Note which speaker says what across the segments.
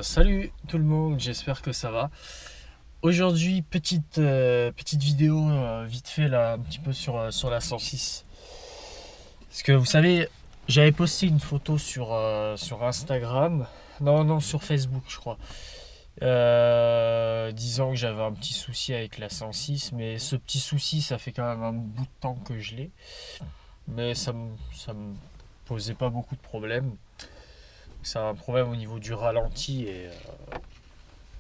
Speaker 1: Salut tout le monde, j'espère que ça va. Aujourd'hui, petite vidéo vite fait là, un petit peu sur la 106. Parce que vous savez, j'avais posté une photo sur Instagram, non, sur Facebook je crois, disant que j'avais un petit souci avec la 106, mais ce petit souci, ça fait quand même un bout de temps que je l'ai, mais ça me posait pas beaucoup de problèmes. C'est un problème au niveau du ralenti et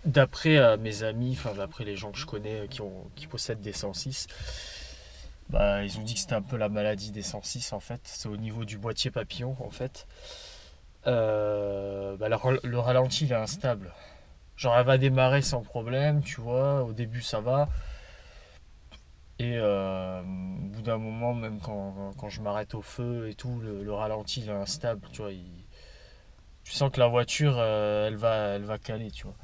Speaker 1: d'après mes amis, enfin d'après les gens que je connais qui possèdent des 106, bah, ils ont dit que c'était un peu la maladie des 106 en fait. C'est au niveau du boîtier papillon en fait. Bah, le ralenti il est instable. Genre elle va démarrer sans problème, tu vois, au début ça va. Et au bout d'un moment, même quand je m'arrête au feu et tout, le ralenti il est instable, tu vois. Tu sens que la voiture elle va caler, tu vois.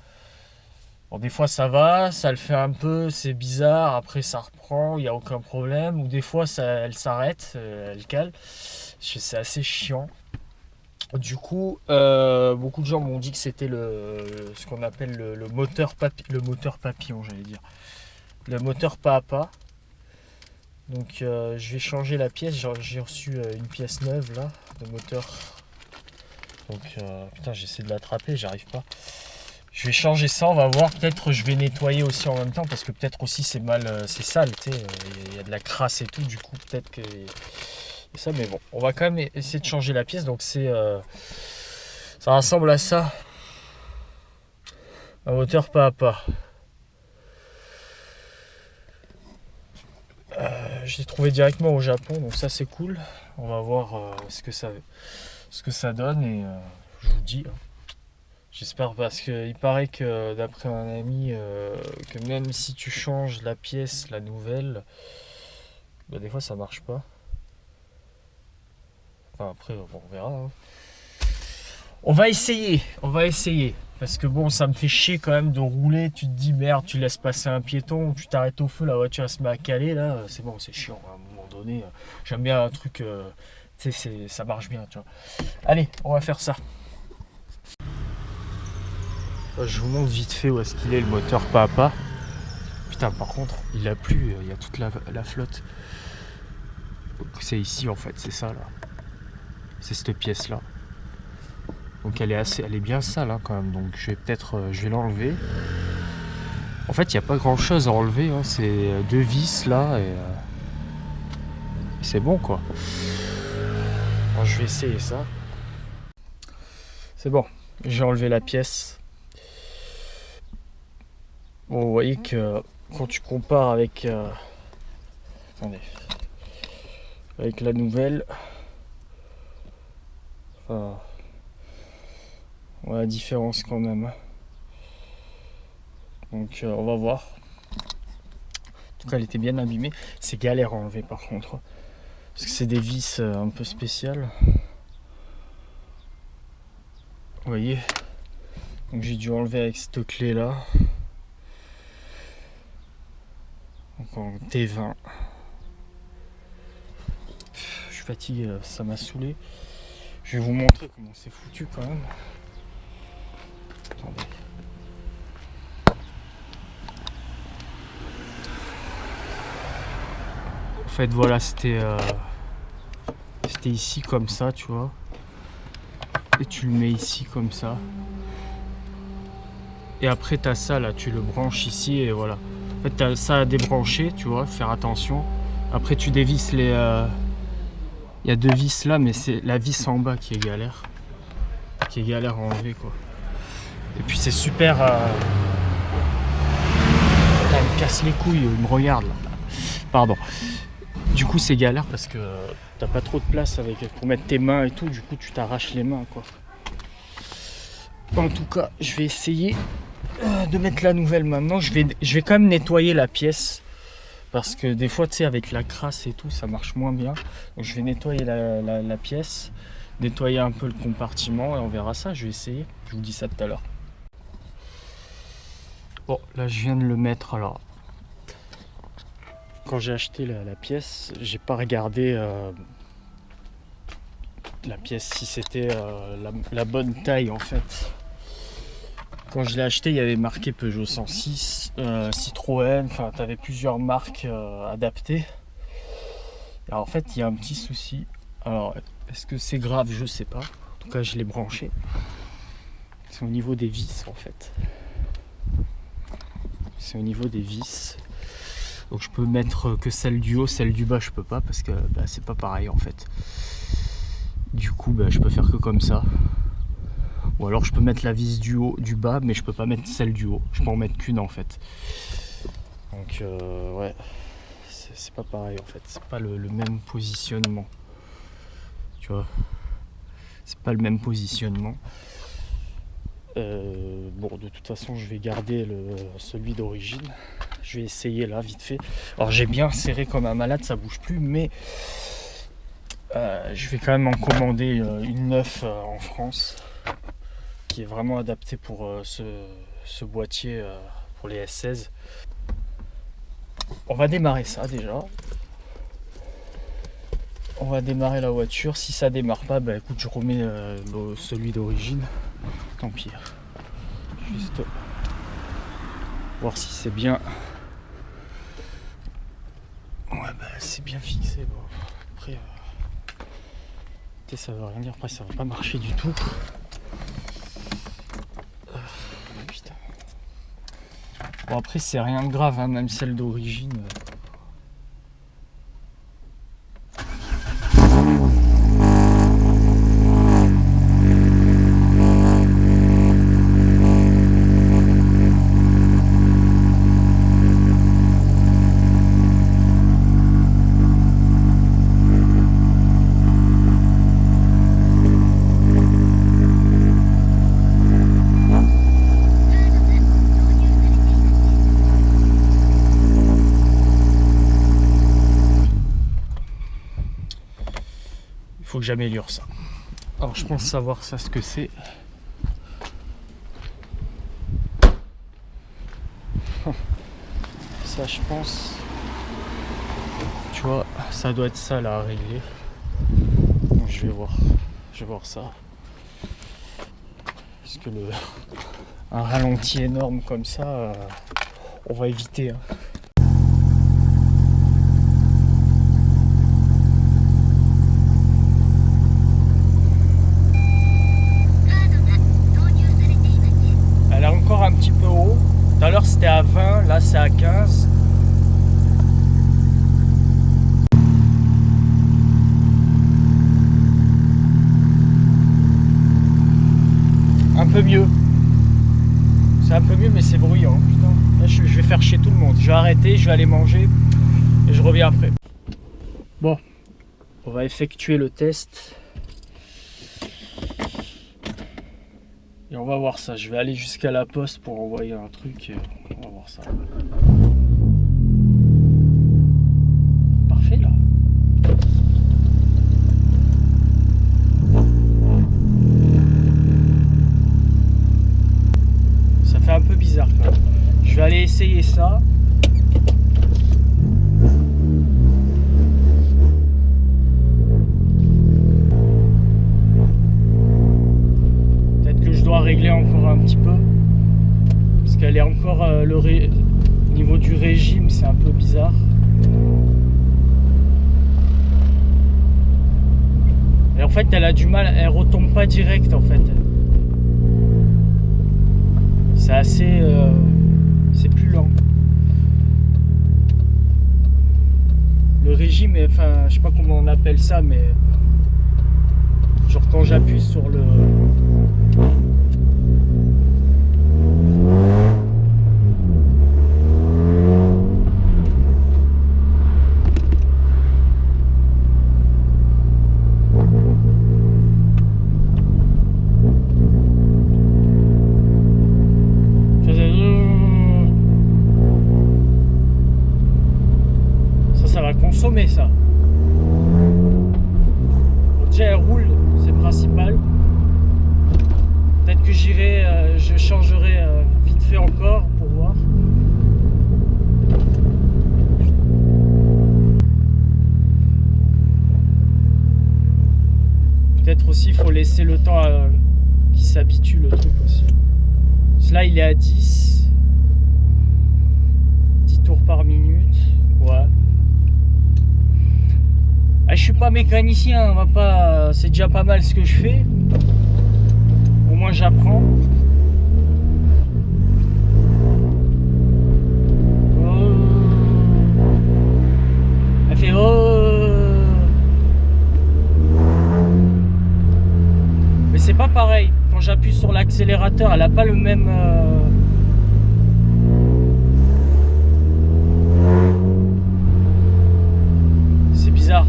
Speaker 1: Bon, des fois ça va, ça le fait un peu, c'est bizarre, après ça reprend, il n'y a aucun problème. Ou des fois elle s'arrête, elle cale. C'est assez chiant. Du coup, beaucoup de gens m'ont dit que c'était ce qu'on appelle le moteur papillon, j'allais dire. Le moteur pas à pas. Donc je vais changer la pièce, j'ai reçu une pièce neuve là, de moteur. Donc putain, j'essaie de l'attraper, j'arrive pas. Je vais changer ça, on va voir. Peut-être je vais nettoyer aussi en même temps parce que peut-être aussi c'est mal, c'est sale, tu sais. Il y a de la crasse et tout, du coup peut-être que ça. Mais bon, on va quand même essayer de changer la pièce. Donc ça ressemble à ça, un moteur pas à pas. Je l'ai trouvé directement au Japon, donc ça c'est cool. On va voir ce que ça donne et je vous dis. J'espère parce qu'il paraît que d'après un ami, que même si tu changes la pièce, la nouvelle, bah des fois ça marche pas. Enfin après, bon, on verra. Hein. On va essayer. Parce que bon, ça me fait chier quand même de rouler. Tu te dis merde, tu laisses passer un piéton, tu t'arrêtes au feu, la voiture elle se met à caler là. C'est bon, c'est chiant à un moment donné. J'aime bien un truc, tu sais, ça marche bien, tu vois. Allez, on va faire ça. Je vous montre vite fait où est-ce qu'il est le moteur pas à pas. Putain, par contre, il a plu, il y a toute la flotte. C'est ici en fait, c'est ça là. C'est cette pièce là. Donc elle est bien sale hein, quand même. Donc je vais l'enlever. En fait, il n'y a pas grand chose à enlever. Hein. C'est deux vis là et c'est bon quoi. Alors, je vais essayer ça. C'est bon, j'ai enlevé la pièce. Bon, vous voyez que quand tu compares avec attendez, avec la nouvelle, enfin, on a la différence quand même. Donc on va voir. En tout cas, elle était bien abîmée. C'est galère à enlever par contre, parce que c'est des vis un peu spéciales. Vous voyez. Donc j'ai dû enlever avec cette clé là. Donc en T20. Je suis fatigué, ça m'a saoulé. Je vais vous montrer comment c'est foutu quand même. Attendez. En fait voilà, c'était ici comme ça, tu vois. Et tu le mets ici comme ça. Et après t'as ça là, tu le branches ici et voilà. En fait t'as ça à débrancher, tu vois, faire attention. Après tu dévisses les... Il y a deux vis là, mais c'est la vis en bas qui est galère. Qui est galère à enlever quoi. Et puis c'est super... il me casse les couilles, il me regarde là. Pardon. Du coup c'est galère parce que t'as pas trop de place pour mettre tes mains et tout, du coup tu t'arraches les mains quoi. En tout cas, je vais essayer de mettre la nouvelle maintenant. Je vais quand même nettoyer la pièce. Parce que des fois, tu sais, avec la crasse et tout, ça marche moins bien. Donc je vais nettoyer la pièce. Nettoyer un peu le compartiment et on verra ça. Je vais essayer. Je vous dis ça tout à l'heure. Bon, là, je viens de le mettre. Alors, quand j'ai acheté la pièce, j'ai pas regardé la pièce si c'était la bonne taille en fait. Quand je l'ai acheté, il y avait marqué Peugeot 106, Citroën, enfin tu avais plusieurs marques adaptées. Alors en fait, il y a un petit souci. Alors, est-ce que c'est grave? Je sais pas. En tout cas, je l'ai branché. C'est au niveau des vis en fait. C'est au niveau des vis. Donc je peux mettre que celle du haut, celle du bas je peux pas parce que c'est pas pareil en fait. Du coup je peux faire que comme ça. Ou alors je peux mettre la vis du haut, du bas, mais je peux pas mettre celle du haut. Je peux en mettre qu'une en fait. Donc ouais, c'est pas pareil en fait. C'est pas le même positionnement. Tu vois, c'est pas le même positionnement. Bon, de toute façon, je vais garder celui d'origine. Je vais essayer là, vite fait. Alors j'ai bien serré comme un malade, ça bouge plus, mais je vais quand même en commander une neuve en France, qui est vraiment adaptée pour ce boîtier pour les S16. On va démarrer ça déjà. On va démarrer la voiture. Si ça démarre pas, écoute, je remets celui d'origine. Tant pis. Juste voir si c'est bien. Ouais, c'est bien fixé. Bon. Après, ça veut rien dire. Après, ça va pas marcher du tout. Putain. Bon, après, c'est rien de grave, hein, même celle d'origine. Faut que j'améliore ça. Alors je pense savoir ça ce que c'est. Ça je pense. Tu vois, ça doit être ça là à régler. Donc, je vais voir ça. Parce que un ralenti énorme comme ça, on va éviter. Hein. Un petit peu haut. Tout à l'heure c'était à 20, là c'est à 15. Un peu mieux. C'est un peu mieux mais c'est bruyant. Putain. Là, je vais faire chier tout le monde. Je vais arrêter, je vais aller manger et je reviens après. Bon, on va effectuer le test. Et on va voir ça, je vais aller jusqu'à la poste pour envoyer un truc et on va voir ça. Parfait là. Ça fait un peu bizarre quand même. Je vais aller essayer ça. Régler encore un petit peu parce qu'elle est encore au niveau du régime, c'est un peu bizarre. Et en fait elle a du mal, elle retombe pas direct en fait. C'est assez c'est plus lent. Le régime est, enfin je sais pas comment on appelle ça, mais genre quand j'appuie sur le ça va consommer ça. Bon, déjà elle roule, c'est le principal. Peut-être que je changerai vite fait encore pour voir. Peut-être aussi il faut laisser le temps qu'il s'habitue le truc aussi.
Speaker 2: Là il est à 10 tours par minute. Ouais. Ah, je suis pas mécanicien, on va pas. C'est déjà pas mal ce que je fais. Au moins j'apprends. Elle fait mais c'est pas pareil. Quand j'appuie sur l'accélérateur, elle a pas le même. C'est bizarre.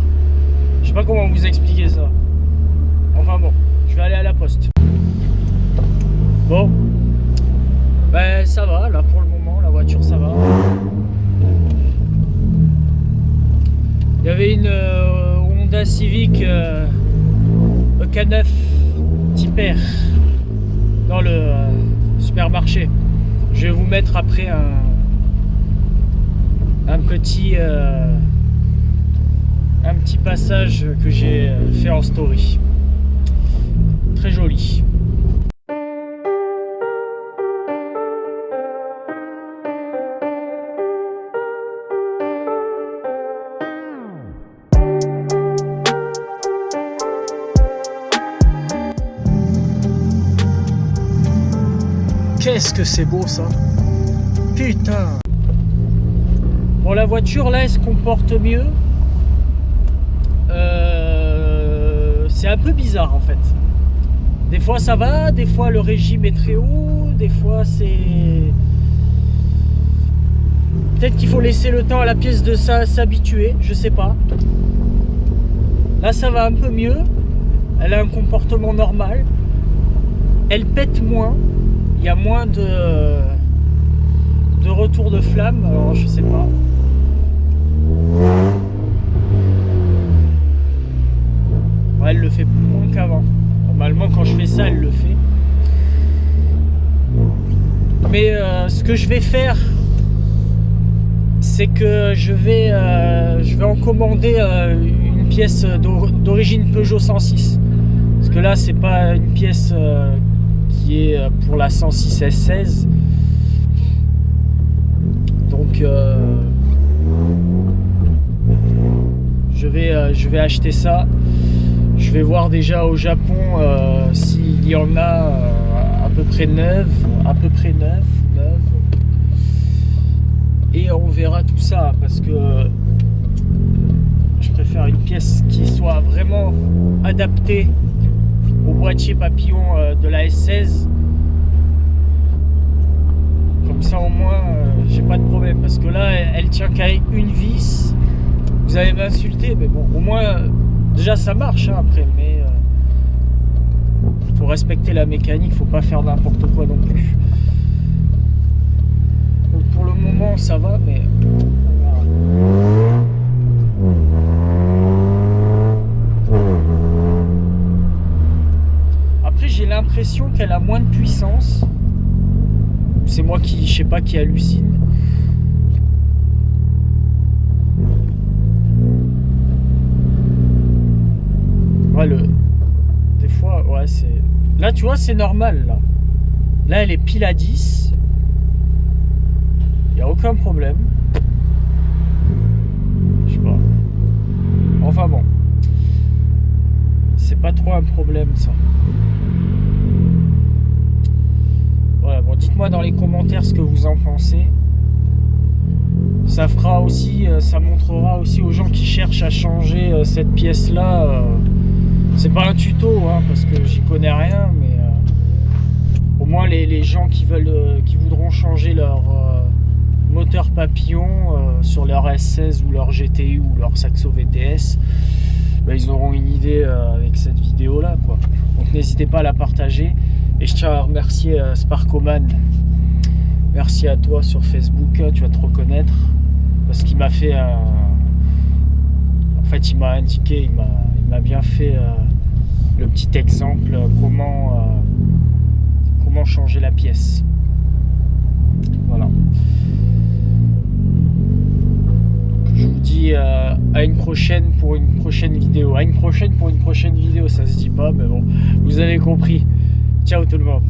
Speaker 2: Je sais pas comment vous expliquer ça. Enfin bon, je vais aller à la poste. Bon. Ben ça va, là pour le moment, la voiture ça va. Il y avait une Honda Civic EK9 Type R dans le supermarché. Je vais vous mettre après un petit passage que j'ai fait en story. Très joli. Qu'est-ce que c'est beau ça! Putain! Bon, la voiture là elle se comporte mieux. C'est un peu bizarre en fait. Des fois ça va, des fois le régime est très haut, des fois c'est... Peut-être qu'il faut laisser le temps à la pièce de s'habituer, je sais pas. Là ça va un peu mieux. Elle a un comportement normal. Elle pète moins. Il y a moins de retour de flamme, alors je sais pas. Ouais, elle le fait moins qu'avant. Normalement, quand je fais ça, elle le fait. Mais ce que je vais faire, c'est que je vais en commander une pièce d'origine Peugeot 106. Parce que là, c'est pas une pièce qui est pour la 106 S16. Donc je vais acheter ça. Je vais voir déjà au Japon s'il y en a à peu près neuve. Et on verra tout ça parce que je préfère une pièce qui soit vraiment adaptée au boîtier papillon de la S16. Comme ça au moins j'ai pas de problème parce que là elle tient qu'à une vis. Vous allez m'insulter mais bon au moins déjà ça marche hein, après mais faut respecter la mécanique, faut pas faire n'importe quoi non plus. Donc pour le moment ça va mais après j'ai l'impression qu'elle a moins de puissance. C'est moi qui, je sais pas, qui hallucine. Ouais, des fois, ouais, c'est... Là, tu vois, c'est normal, là. Là, elle est pile à 10. Il n'y a aucun problème. Je sais pas. Enfin bon. C'est pas trop un problème, ça. Voilà, bon, dites-moi dans les commentaires ce que vous en pensez. Ça fera aussi, ça montrera aussi aux gens qui cherchent à changer cette pièce-là. C'est pas un tuto, hein, parce que j'y connais rien, mais au moins les gens qui voudront changer leur moteur papillon sur leur S16 ou leur GTI ou leur Saxo VTS, bah, ils auront une idée avec cette vidéo-là, quoi. Donc n'hésitez pas à la partager. Et je tiens à remercier Sparkoman. Merci à toi sur Facebook, tu vas te reconnaître. Parce qu'il m'a fait en fait il m'a indiqué, il m'a bien fait le petit exemple comment changer la pièce. Voilà. Donc, je vous dis à une prochaine pour une prochaine vidéo. À une prochaine pour une prochaine vidéo, ça se dit pas, mais bon, vous avez compris. Ciao tout le monde.